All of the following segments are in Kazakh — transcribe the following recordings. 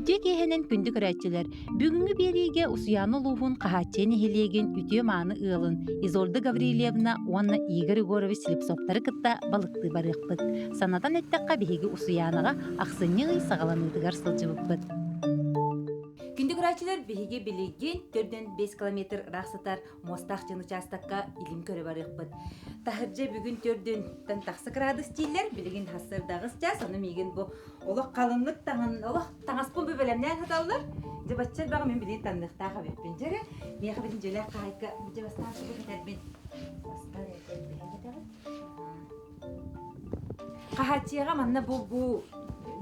Ütü kehenen kündü körәтчеләр. Бүгүнгү бериге усуяны луһун кахаччен эхилеген ütü мааны ыалын. Изолда Гаврилевна уанна Игорь Егорович Слепцовтары кытта балыкты барыхпыт. Санатан эттекка биһиги усуяныга аксынньыгы сагаланыдыгар сылжыбыппыт. Күндү көрәчилер биһиги билигин 4-5 километр рахсатар мостах жын участокка илим көрө барыхпыт. Тахыржа бүгүн 4-тен таксы градус стиллер билигин хасырдагысча сону миген бу олох калынлык таңын олох таңаспын бөлемнән хаталлар. Жабаччар бага мен билин тандыкта хабеппин жере. Мен хабелин желе кайка жабастан чыгып кетербин. Кахачыга манна бу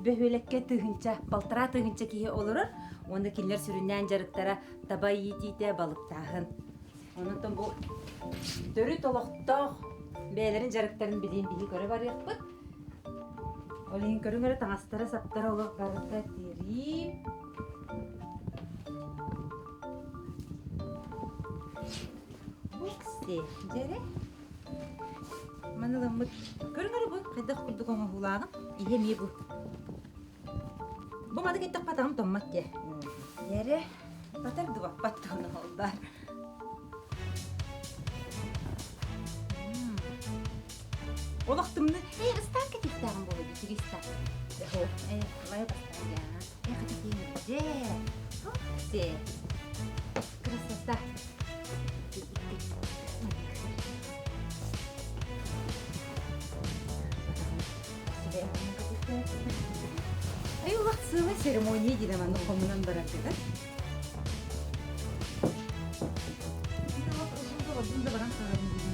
бөһөлекке тыгынча, балтыра тыгынча кие олорор. Онда кинлер сүрүннән жарыктара табай етите балыктагын. Онтон бу төрү толоктох бээлерин жарыктарын билин биһи көрө барыппыт. Олин көрүңөрө таңастара саптара олох барыта тирим. Букси, жере. Манылым көрүңөрө бу кайдак курдук оңгулагын. Ие ми бу. Бу мады кеттек патагым томмат те. Ере батар дуба паттаны олдар. Олақтымны ыстан кетектагым болду туриста. Лай бастан я. Хатиге. Се. Красота. Ай уақыт сыйлы церемония дейді маңы қомынан барады да. Бұнда баран сағарын дейін.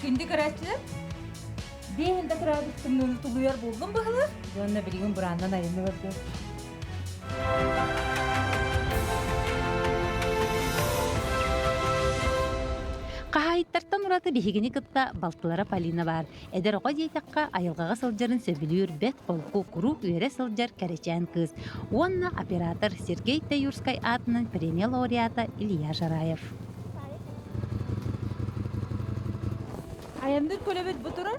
Күнді көрәтшілер бейінді күрәдіктің нөні тұлуяр болдың бағылар. Жонына білген бұраннан айынды барды. Қағайыттартан ұраты бейгені кытта балтылара Полина бар. Әдер оға дейтаққа айылғаға сылжарын сөбілі үрбет қолқу құру үйері сылжар кәречен кыз. Онна оператор Сергей Таюрскай атының премия лауреата Илья Жараев. Аянdır kölebet bu turun.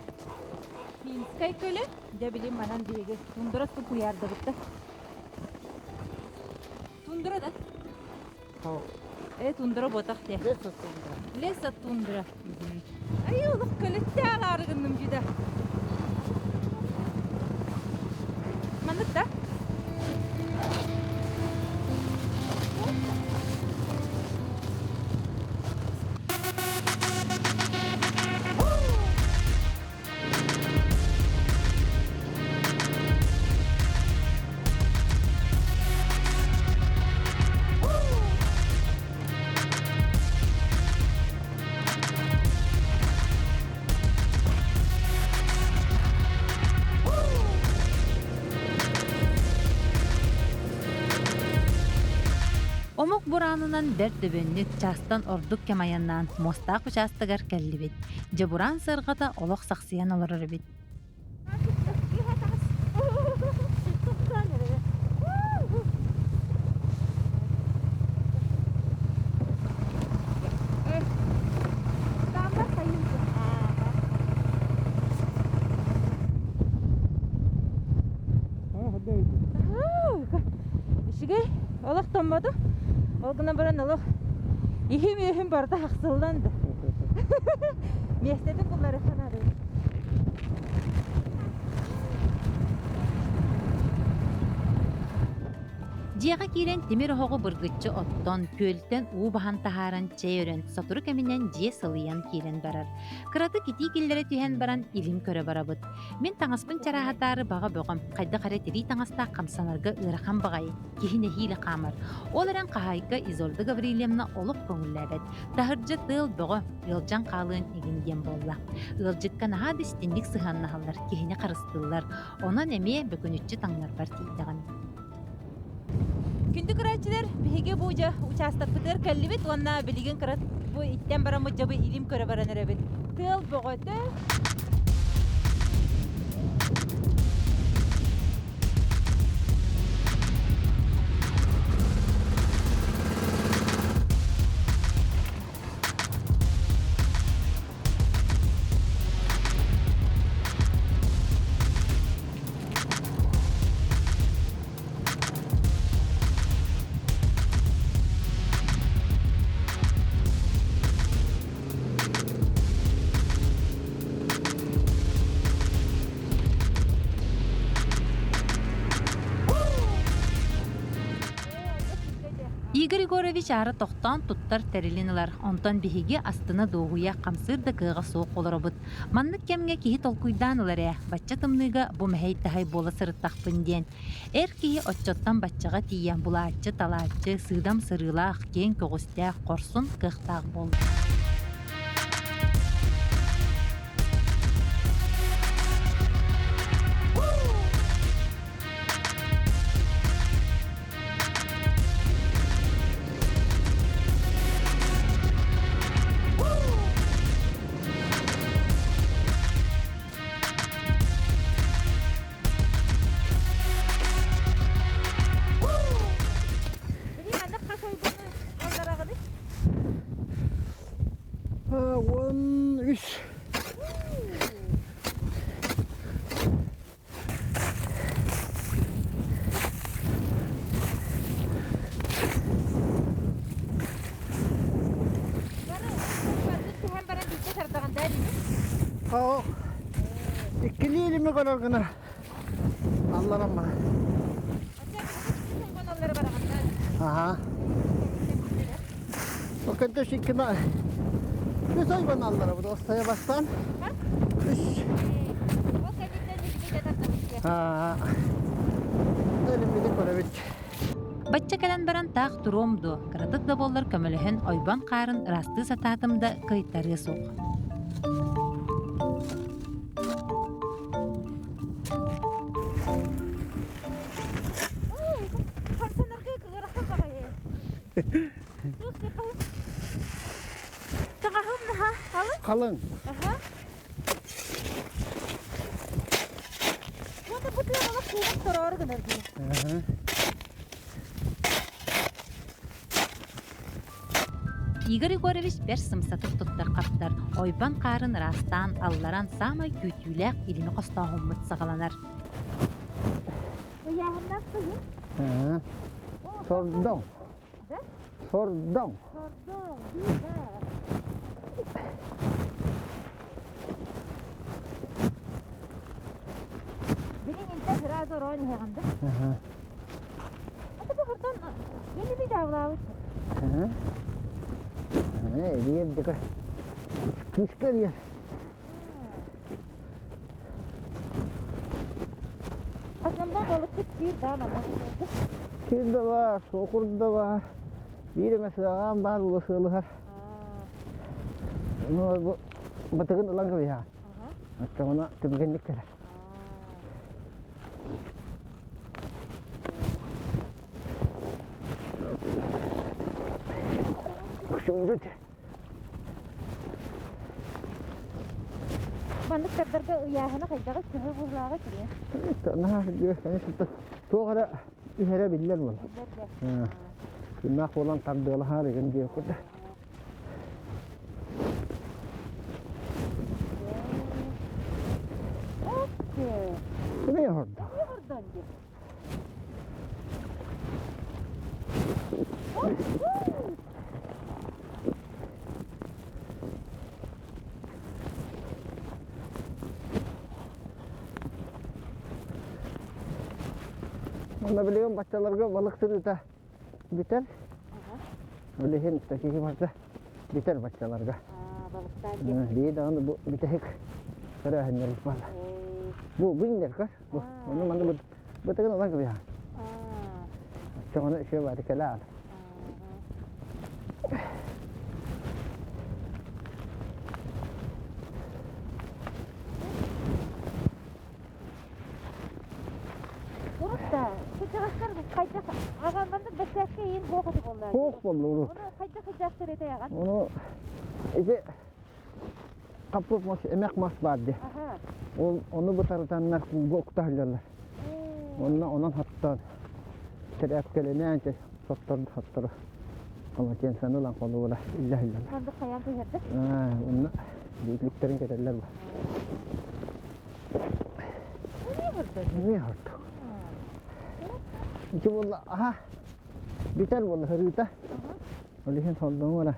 Pinskay köle. De bileyim manan diyege. Tundura su kuyardı bitti. Tundura da. Tundura botak de. Lesa tundra. Lesa tundura. Ay oğlum köle tağlar gındım cüda. Manık da. Omuk buranынан бер дөбөннүк частан ордук кемаяннан мостак участыгар келлибит. Жабуран сыргата олох саксыян олорор бит. Işıgı olak tommadı. Olguna baran olak. İhim barda haksıllandı. Mestedim bunları kanadı. Жиэҕэ киирэн тимир оһоҕу быргыччы оттон, пүөлтэн уу баһан таһааран чэйөрөн, сотору кэминэн дьиэ сылыйан киирэн барар. Кыраты китии киллэрэ түһэн баран илим көрө барабыт. Мен таҥаспын чараһатаары баҕа бөҕөм, хайда хара тирии таҥастаах хамсанарга ыарахан баҕайы, киһине хиилэ хаамар. Ол эрэн хаһайга Изолда Гаврилевна олох көҥүллээбэт. Таһырдьа тыал бөҕө, ыалдьан хаалыын игин диэн буолла. Ыалдьытка наһаа дистинник сыһаннаһаллар, киһини харыстыыллар. Онон эмиэ бөкүнүччү таҥнарбар тиийдэҕин. Күндү кырачылар биһиге буужа участокпытыр кэллибит уонна билигин кырат бу иттен барамыт жабы илим көрө баранырабит. Тыл боготы. Игорь Егорович ары тоқтан туттар тәрелінілер. Онтан биһиге астына доғуя қамсырды кыға соқ оларабыт. Маннык кемге кихи толкуйданылар ә. Батча тымныга бу мәхей тахай бола сырыттақпын ден. Эр кихи отчоттан батчаға тиян булаачы, талаачы, сыдам сырылақ, кен көғістәқ, қорсын кықтақ болды. İkili elimi kadar gına. Allah'ım bana. Aha. Bakın da şu kına. Ne say bana Allah'ım bu dostaya bastan. Ha. Elimi de koyabilir. Батча кэлэн баран таах туромду. Кыратык да боллар көмөлөһөн ойбан қарын расты сатаатымда кыйттары сук. Kalın. Игорь Егорович бер сымсатып туттар каптар. Ойбан қарын растан алларан самай күтүләк илими костагыммыт сагаланар. Sordum. Sordum. Benim inte biraz zor oyun herhalde. Hatta bu buradan yeni bir davranış. Ne diyeyim de kışkır ya. Aslında balık bir daha ama. Kirde var, sokurda var. Bir mesela var ulaşılır. Bu batıkın ulan gibi ya. Hatta ona tümgenlik der. Kuşumdu. Balık kadar uyahına kaydağı sıvı buzlağa giriyor. Nah, dia kayaknya sudah tuh ada ihara bilal mal. Nah, kolan tabdal hari kan dia kuda. Ini ya horda. Mana beliau bacalarga balık sırıta biter. Ölehin takiki varsa biter bacalarga. Balıklar. Dia dah bu bitehik. Kera hanya lupa. Bu bindir kah? Bu mana betul orang ke biar. Jangan nak siapa dikelar. Burada, şu taraflar bu kayacak. Ağamdan da Çok oldu. Onu kayda sırete yagan. Onu ise kapı mas emek mas vardı. Aha. Onu bu taraftan goktarlarlar. Ondan hatta terap kelene sattar. Ama sen olan konu var. İlla. Kandı kayan kıyırdı. Onu büyüklüklerin kederler bu. Ne hardı? İki bolla aha. Biter bolla harita. Olihin soldum var.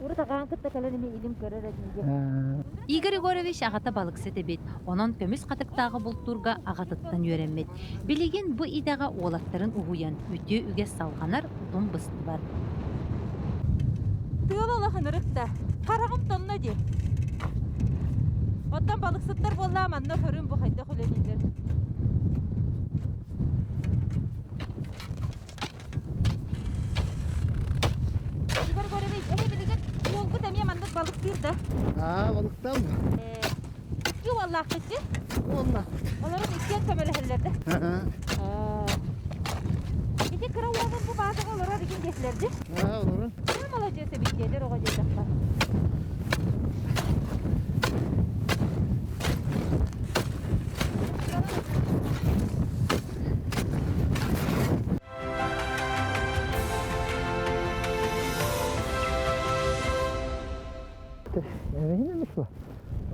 Urda kankıtta kalanını ilim görerek ince. Игорь Егорович ағата балык сетебет. Онон көміс қатықтағы бұлттурға ағатыттан үйренмет. Билеген бұ идаға олаттарын уғуян, үте үге салғанар ұтым бысты бар. Тыыл олахын ырыкта. Қарағым тонна де. Оттан балык сыттар болла манна көрін бұ қайда құленендер. Игорь Егорович, әлі білеген олғы дәме мандық балык сырды. Balıktan mı? İki vallah bitti. Ondan. Onların ikiyen kömeli hellerde. Bir de kıra oğlum bu bazı olara rigin geçlerdi. Olur. Ne malacağız bitkiler oğa cezaklar. Yine mi su?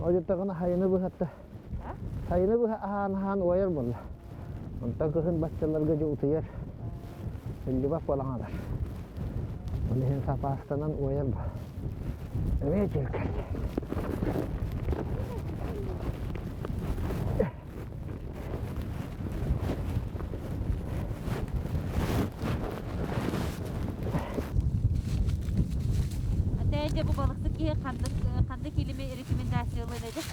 Ocakta hayını bu hatta. Hayını bu han oyar bolla. Ondan kızın bahçeler gece utuyar. Şimdi bak falan alır. Olihin sapastanan oyar bu. Evet çirkin. Hatta bu balıksı ki kandık ilimi rekomendasyon nedir?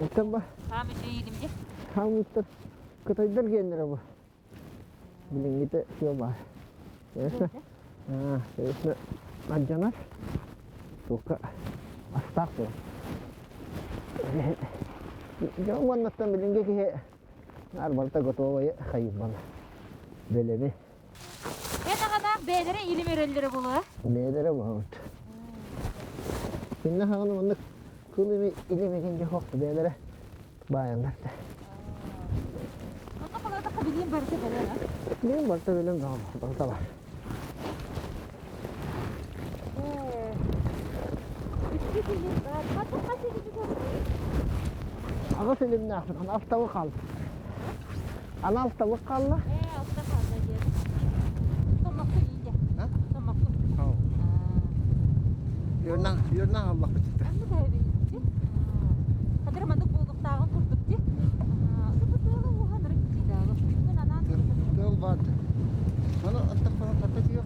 Utan bak. Tamam şey ilimci. Ham utan. Kıtaydır kendine bu. Bilin gide şey var. Neyse. Neyse. Macanar. Suka. Astagfir. Jangan anlattan bilin ki narbalta gotoya ya kayıp bana. Böyle mi? Ne kadar beylere ilim erelleri buluyor. Beylere bu. Şimdi hanım onu kulübü ilimi gince hoktu beylere bayanlar da. Ama kadar da kabiliyim belki böyle ha. Benim balta benim tamam. Balta var. Üçlü dilim. Katı kaçı gibi olsun. Ağa selim ne yaptın? Ana alt tavuk kaldı. Ana alt tavuk kaldı. Altta kaldı diye. Tomaklı iyice. Ha? Tomaklı. Tamam. Yörden Allah çıktı. Anlı da evi iyice. Kadir mandık bulduk dağın kurduk diye. Sıfırtığı bu hanırı gitti dağı. Ben anan. Tığıl vardı. Onu attık falan tatlıcı yok.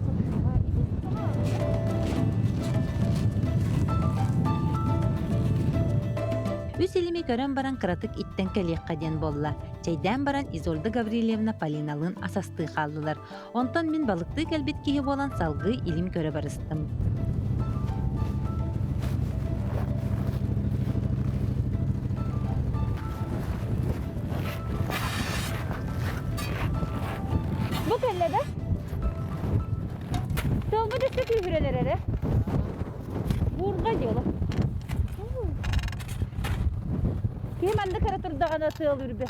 Үс илими көрөн баран кыратык иттен кэлиэкка диэн болла. Чайдан баран Изольда Гаврилевна Полиналын асасты қалдылар. Онтон мен балыкты кэлбит киһи болан салгы илим көрө барыстым. Bu kellede. Solgu düştü küfürelere. Vurga diyorlar. Kim anda kara turda ana sığılır be.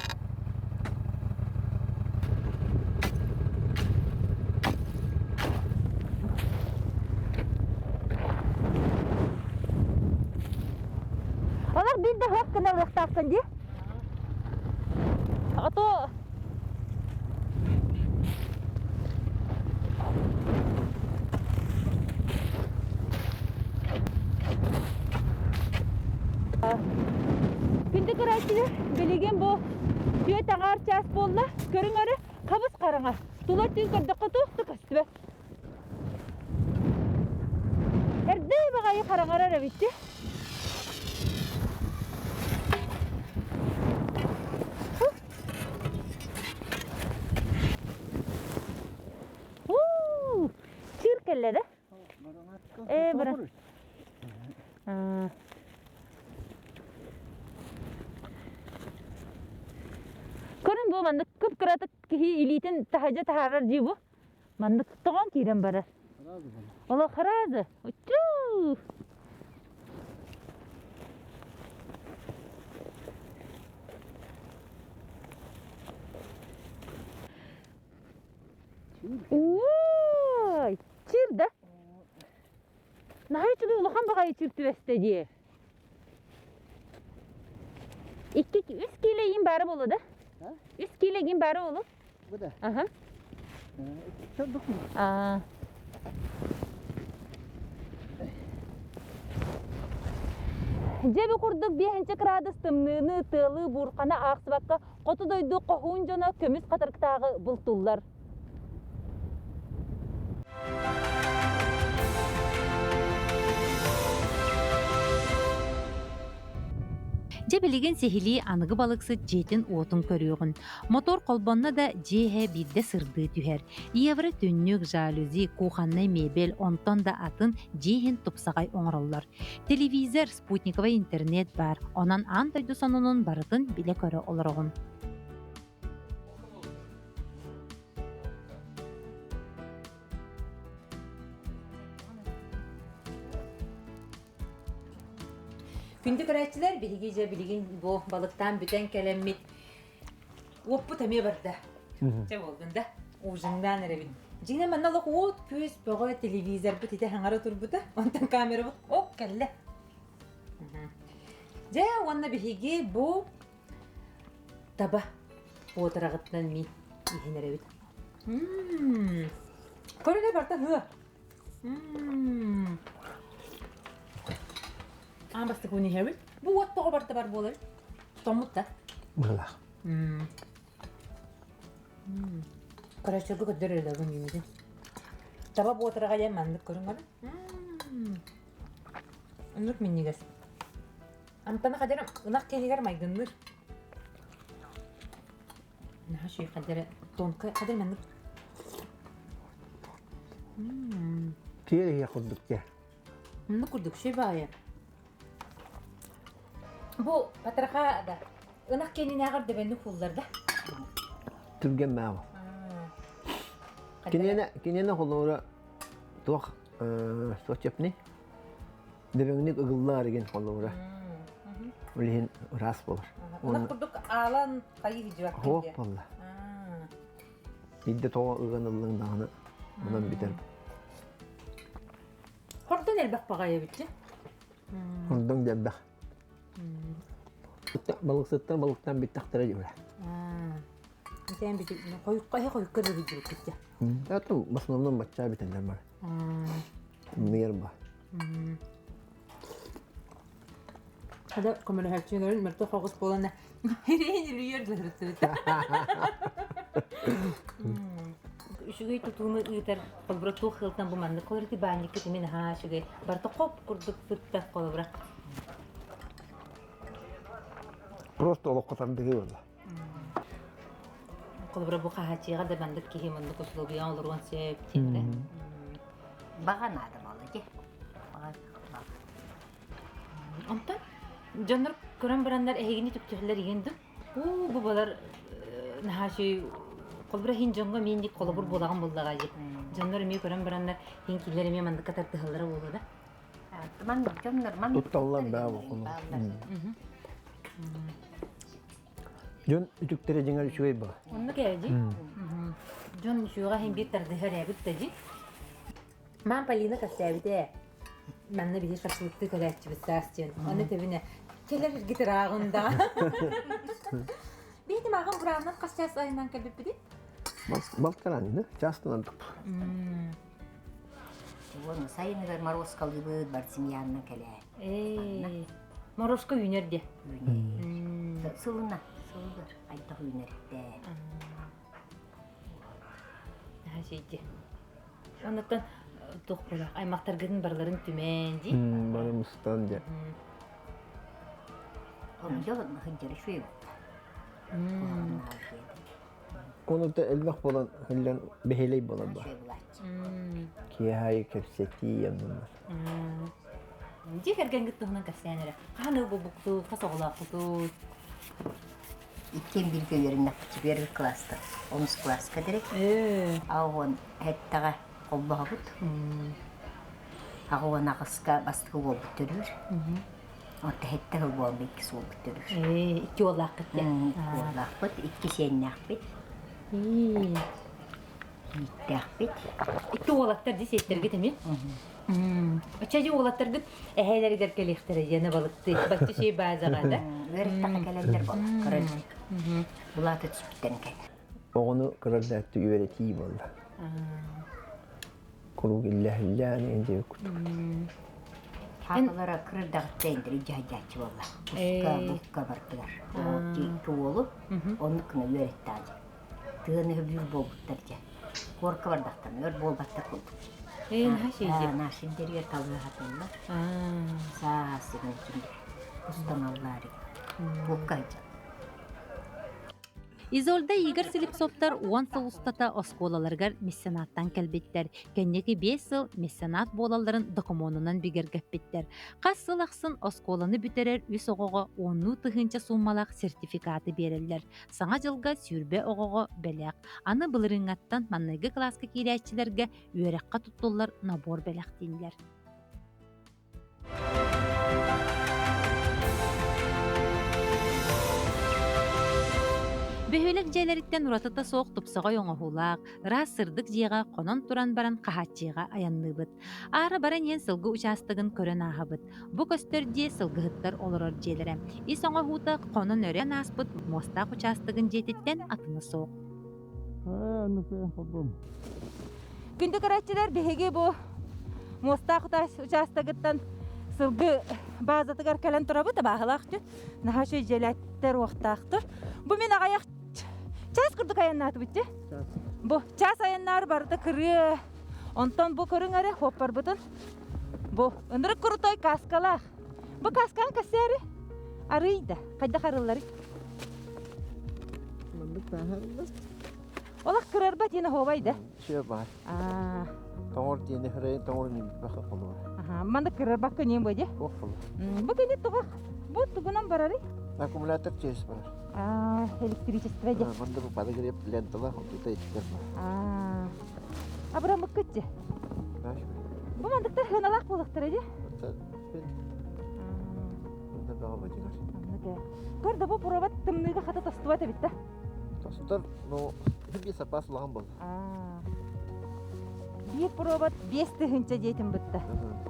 Onlar bir de hakkında vaktaksın diye. Ato. Күнді кырайчылар білеген бұл түйе таңар час болла көрің әрі қабыз қарыңа тулар түйін көрдіққа тұқты кәсті бә әрді бағайы қараңар әрі бітті çır kelle de bırak Көрін бұл манды көп кыратык кихи илитин тахажа тахарар жибу. Манны тоған кирен барар. Ола харазы. Учу. Ой, чирда. Нахай чуду улахан багай чиртү бесте дие. 3 килогин бары болу да? 3 килогин бары болу? Bu da. Aha. Çabuk mu? Aa. Жеби курдук 5 градус тымныны тылы буркана аксыбакка коту дойду кохун жана көмүс катарктагы бултуллар. Жебелеген сехили анығы балықсы жетін отын көріғін. Мотор қолбонна да жеhe бидде сырды түхер. Евры түннік жалюзи, куханный мебель, онтон да атын жехен тупсағай оңырылар. Телевизор, спутниковый интернет бар. Онан антойду сонунун барытын биле көрі олырығын. Күнді көрәтчілер білеген бұл балықтан бүтен кәлеммет оппы тәме барды. Жа болдың да, ұжыңдан әребін. Жеңнен манналық от, көз, бұғы телевизор бұт ете хаңары тұр бұта, онтан камера бұт, оқ кәлі. Жа, онна білге бұл таба отырағыттан мен ехен әребін. Көріне барта ғы. Амбасты көне хәбіл. Бұл оттығы барты бар болар. Томут да. Бұла. Қарашырғы көттер әлі өмеймеден. Таба бұл отыраға дәм мәндік көрін ғады. Үндік мен негіз. Амтаны қадерім ұнақ кенегер майгынлыр. Наға шүй қадері тонқы қадер мәндік. Тиері құлдық де. Үндік күрдік шүй бағы. Бұл патраға да ұнақ кенен ағыр дебенді құлдар да. Түрген мәғыл. Кенені құлуыра туақ соқчепні. Дебеңнік ұғыллар еген құлуыра. Өлеген рас болыр. Ұнақ күрдік алан қайы жуақ Хоқ кенде. болла. Идде тоға ұған ұлың дағыны мұнан бітер. Хордан әлбәқ бағайы бітті? Ондан дәббәқ. Balık sırttan balıktan bir taktıra diyorlar. Sen bir koyuk kırdı bir cürük gitti. Zaten basınımdan bakacağı bir tane var. Mıyır var. Hadi kamera her şeyi görün. Mert o fokus polana. Hereyini lüyer dırıttı. Şugay tutumu ıtar. Kolbra tuğ hıltan bu mandı. Kolriti banyi kitimin ha şugay. Barta kop kurduk fıtta kolbra. Просто олық қатарын деге oldu. Kolbra bu kahaçıya da bandık ki hemen de kusulubiyan olurgan septinde. Баған адам алы ке. Ondan canlar kören baranlar ehegini tüktüler yendi. Bu balar naha şey kolbra hin jonga mendik kolbur bolağan bollaga je. Canlar mi kören baranlar hinkiler mi mandık katar tıhallara oldu da. Teman canlar man. Tuttallar be bu konu. Jön ütükleri cengar şuay ba. Onu geldi. Jon şuğa hem bir tardı her bitti. Man palina kasabide. Manna bir şartlıkta kaçtı bir sasçın. Onu tebine keler gitar ağında. Bir de mağam buranın kaçacağız ayından kalbipdi. Baltaran ne? Часто надо. Onu sayınlar Maroskalı bud barsim yanına kele. Moroşka ünerdi. Sılına. Sıldır. Ayta hünerdi. Ha şeydi. Ondan toqpolaq aymaqtargın barların tümendi. Bana mustan diye. Onu yolun hıncarı şuyu. Onu da elbak bolan hıllan beheley bolan ba. Şuyu bulat. Ki hayı kepseti yanlar. Jek ergen gitti hunan kasyanere. Hanı bu buktu, kasoğla kutu. İkken bir köylerin nakıcı bir klasta. 10 klasta direk. Ağın hettağa kolbağa bud. Ağın ağıska bastığı ol bütürür. Orta hettağa ol bekisi ol bütürür. İki olak gitti. Kolak bud, iki sennak bit. Yittak bit. İki olaklar diye seyitlerge temin. Açacı olaklar git. Eheyleri gerkelektere yana balıktı. Başka şey bazı kadar. Öğretmen gelenler balık. Kırın. Bulatı tüspitten gel. Onu kırardaktı öğreteyim valla. Kuruk illahillâni ence kutu. Havalara kırırdağıtta indiri cahacakçı valla. Buska bardılar. O tuğulu, onun kına öğretti acı. Tığını hübür bolbutlarca. Korku bardaktan, ör bolbatlar bulduk. Naşin deriyor kalığı hatırlar. Sağ sigin içinde. Ustan Allah'ı. Bukkayca. Изолда Игорь Слепцовтар 10 сыл устата осколаларгар миссенаттан келбеттер. Кеннеки 5 сыл миссенат болаларын документунан бигергеппеттер. Кас сыл аксын осколаны бүтерер үс огого 10 тыгынча суммалак сертификаты берелер. Саңа жылга сүрбе огого белек. Аны былырыңаттан манныгы класска кирячилерге үйрекка туттулар набор белек дейнлер. Бөһөлөк жээлериттен уратыта соок тупсага оңоһулаак, ыраа сырдык жиэға конон туран баран кахатчыйга аянныыбыт. Аара баран ен сылгы участыгын көрөн ааһыбыт. Бу көстөрдие сылгыһыттар олорор жээлере. Ис оңоһуута конон өрен ааспыт мостаак участыгын жетиттен атыны соок. Күндү карачылар беһеге бу мостаак участыгыттан сылгы базатыгар кэлэн турабыт абаахылаахчы. Нахашы желеттер уохтаахты. Бу мен агаяк час курдук аяннааты битти. Бу час аяннаар барды кыры. Онтон бу көрүңөрө хоппар бутун. Бу ындырык курутой каскалах. Бу каскан кассери арыйда. Кайда харыллары? Олак кырарба тени хобайда. Şey var. Toğur diyeni hırayın toğur neymiş bakı olur. Manda kırarba köneyim böyle. Çok olur. Bu gene tuğuk. Bu tuğunan bararı. Akkumülatör çeşit var. Электричество же. Bunda bu pada girip lentalar tuta içler var. Абра мыккытчы. Бу мандыктар хыналак болуктар эди. Bunda daha bacılar. Көрдө бу провод тымныга хата тостубат эбит. Tostlar no bir sapas lan bol. Bir провод 5 тыгынча жетим битти.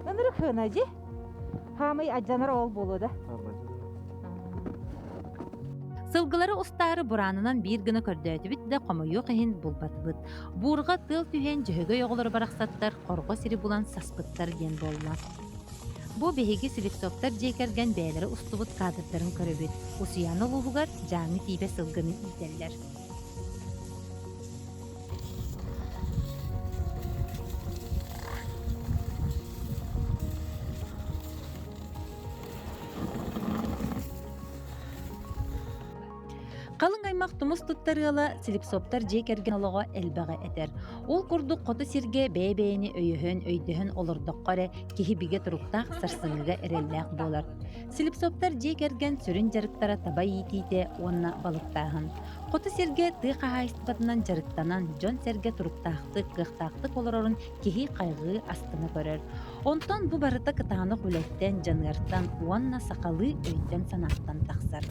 Ыныры хынажы. Хамый ажанар ол болууда. Сылгылары устары буранынан bir гына көрдөтүбүт да комойу кыйын булбатыбыт. Буурга тыл түһен жөһөгө оголор бараксаттар корго сири булан саспыттар ген болмас. Бу беһиги Слепцовтар жекерген бээлери устубут кадрларын көрөбүт. Усуяны луугар жаңы тийбе сылгыны ителлер. Қалың аймақ тумус туттарыла Слепцовтар жекерген олого элбеге этер. Ол курдук коты сирге бэйбэйни өйдөһөн олордоккоре кихи биге туруктаак сарсыңыга эреллээх болар. Слепцовтар жекерген сүрүн жарыктара табай итите онна балыктаахын. Коты сирге тыа кахайстыбатынан жарыктанан жон серге туруктаактык кыхтаактык олорорун кихи кайгыы астына көрөр. Онтон бу барыта кытааны хүлэттен жаныартан уанна сакалы өйдөн санаактан таксар.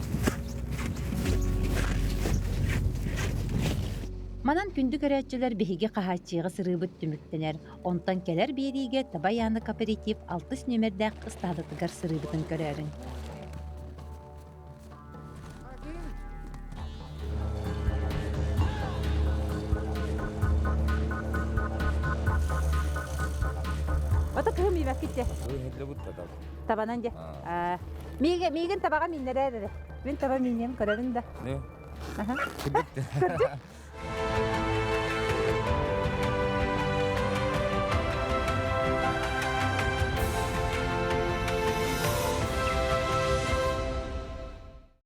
Манан күндү көрәтчелер беһиге кахачыга сырыбыт түмүктенер. Онтан келер бериге Табаяны кооператив 6 нөмердәк ыстадытыгар сырыбытын көрөрүн. Ата кым ибак китте. Табанан же. Миген табага миннере. Мен таба миннем көрөрүн да. Ne? Aha. Kıbrık.